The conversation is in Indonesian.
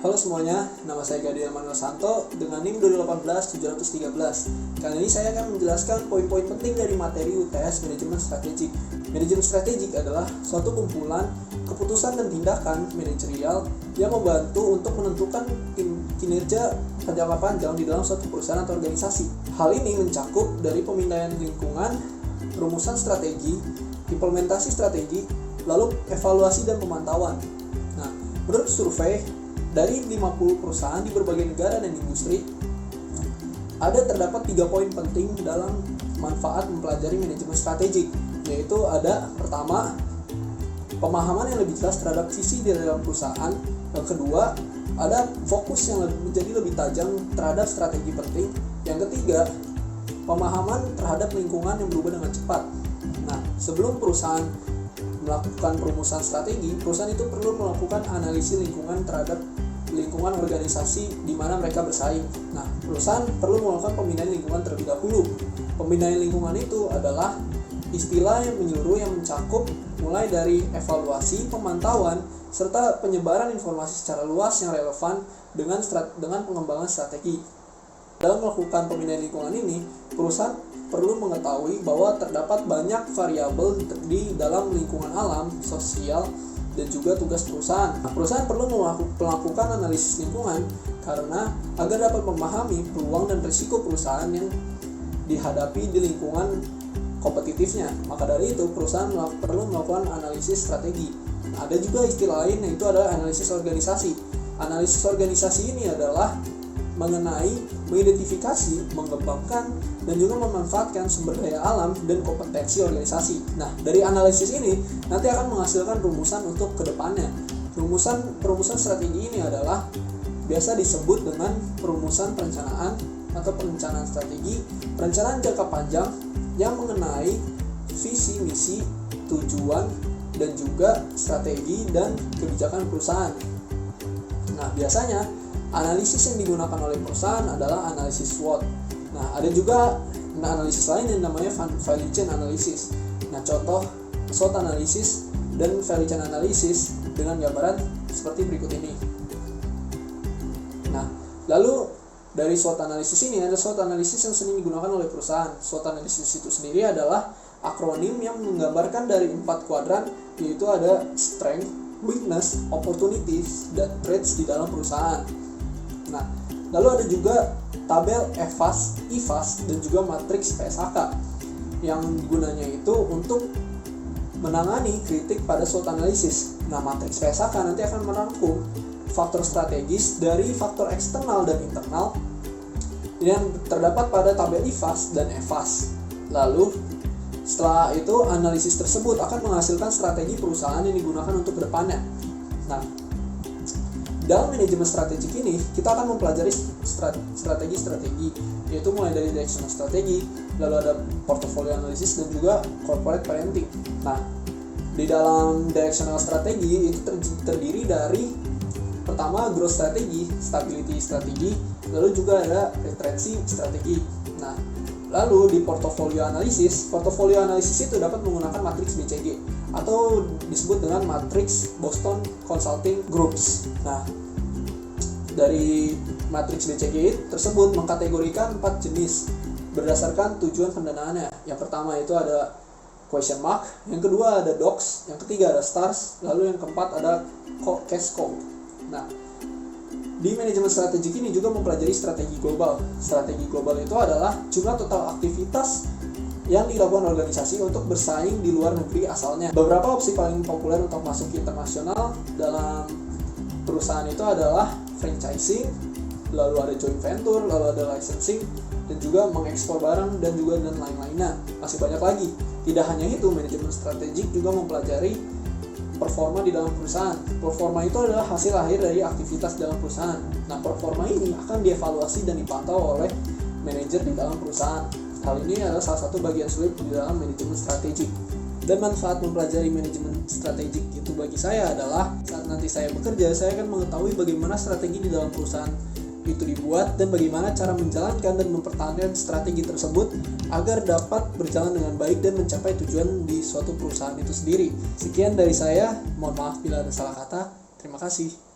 Halo semuanya, nama saya Gadiel Manuel Santo dengan NIM 2018-713. Kali ini saya akan menjelaskan poin-poin penting dari materi UTS Manajemen Strategik. Manajemen strategik adalah suatu kumpulan keputusan dan tindakan manajerial yang membantu untuk menentukan kinerja jangka panjang di dalam suatu perusahaan atau organisasi. Hal ini mencakup dari pemindaian lingkungan, rumusan strategi, implementasi strategi, lalu evaluasi dan pemantauan. Nah, menurut survei dari 50 perusahaan di berbagai negara dan industri, terdapat 3 poin penting dalam manfaat mempelajari manajemen strategik, yaitu ada pertama, pemahaman yang lebih jelas terhadap visi di dalam perusahaan. Yang kedua, ada fokus yang menjadi lebih tajam terhadap strategi penting. Yang ketiga, pemahaman terhadap lingkungan yang berubah dengan cepat. Nah, sebelum perusahaan melakukan perumusan strategi, perusahaan itu perlu melakukan analisis lingkungan terhadap lingkungan organisasi di mana mereka bersaing. Nah, perusahaan perlu melakukan pemindaian lingkungan terlebih dahulu. Pemindaian lingkungan itu adalah istilah yang menyeluruh yang mencakup mulai dari evaluasi, pemantauan, serta penyebaran informasi secara luas yang relevan dengan pengembangan strategi. Dalam melakukan pemindaian lingkungan ini, perusahaan perlu mengetahui bahwa terdapat banyak variabel di dalam lingkungan alam, sosial, dan juga tugas perusahaan. Nah, perusahaan perlu melakukan analisis lingkungan karena agar dapat memahami peluang dan risiko perusahaan yang dihadapi di lingkungan kompetitifnya. Maka dari itu, perusahaan perlu melakukan analisis strategi. Nah, ada juga istilah lain, yaitu adalah analisis organisasi. Analisis organisasi ini adalah mengenai mengidentifikasi, mengembangkan, dan juga memanfaatkan sumber daya alam dan kompetensi organisasi. Nah, dari analisis ini nanti akan menghasilkan rumusan untuk kedepannya. Perumusan strategi ini adalah biasa disebut dengan perumusan perencanaan atau perencanaan strategi, perencanaan jangka panjang yang mengenai visi, misi, tujuan, dan juga strategi dan kebijakan perusahaan. Nah, biasanya analisis yang digunakan oleh perusahaan adalah analisis SWOT. Nah, ada juga analisis lain yang namanya value chain analysis. Nah, contoh SWOT analysis dan value chain analysis dengan gambaran seperti berikut ini. Nah, lalu dari SWOT analysis ini ada SWOT analysis yang sering digunakan oleh perusahaan. SWOT analysis itu sendiri adalah akronim yang menggambarkan dari 4 kuadran, yaitu ada strength, weakness, opportunities, dan threats di dalam perusahaan. Nah, lalu ada juga tabel EVAS, IVAS, dan juga matriks PSAK yang gunanya itu untuk menangani kritik pada SWOT analysis. Nah, matriks PSAK nanti akan merangkum faktor strategis dari faktor eksternal dan internal yang terdapat pada tabel IVAS dan EVAS. Lalu, setelah itu analisis tersebut akan menghasilkan strategi perusahaan yang digunakan untuk kedepannya. Nah, dalam manajemen strategik ini, kita akan mempelajari strategi-strategi, yaitu mulai dari directional strategi, lalu ada portfolio analysis, dan juga corporate parenting. Nah, di dalam directional strategi itu terdiri dari pertama growth strategi, stability strategi, lalu juga ada retrency strategi. Nah, lalu di portfolio analysis itu dapat menggunakan matriks BCG atau disebut dengan matriks Boston Consulting Groups. Nah, dari matriks BCG tersebut mengkategorikan 4 jenis berdasarkan tujuan pendanaannya. Yang pertama itu ada question mark, yang kedua ada docs, yang ketiga ada stars, lalu yang keempat ada cash cow. Nah, di manajemen strategik ini juga mempelajari strategi global. Strategi global itu adalah jumlah total aktivitas yang dilakukan organisasi untuk bersaing di luar negeri asalnya. Beberapa opsi paling populer untuk masuk ke internasional dalam perusahaan itu adalah franchising, lalu ada joint venture, lalu ada licensing, dan juga mengekspor barang dan lain-lainnya. Masih banyak lagi. Tidak hanya itu, manajemen strategik juga mempelajari performa di dalam perusahaan. Performa itu adalah hasil akhir dari aktivitas dalam perusahaan. Nah, performa ini akan dievaluasi dan dipantau oleh manajer di dalam perusahaan. Hal ini adalah salah satu bagian sulit di dalam manajemen strategik. Dan manfaat mempelajari manajemen strategik itu bagi saya adalah saat nanti saya bekerja, saya akan mengetahui bagaimana strategi di dalam perusahaan itu dibuat dan bagaimana cara menjalankan dan mempertahankan strategi tersebut agar dapat berjalan dengan baik dan mencapai tujuan di suatu perusahaan itu sendiri. Sekian dari saya, mohon maaf bila ada salah kata. Terima kasih.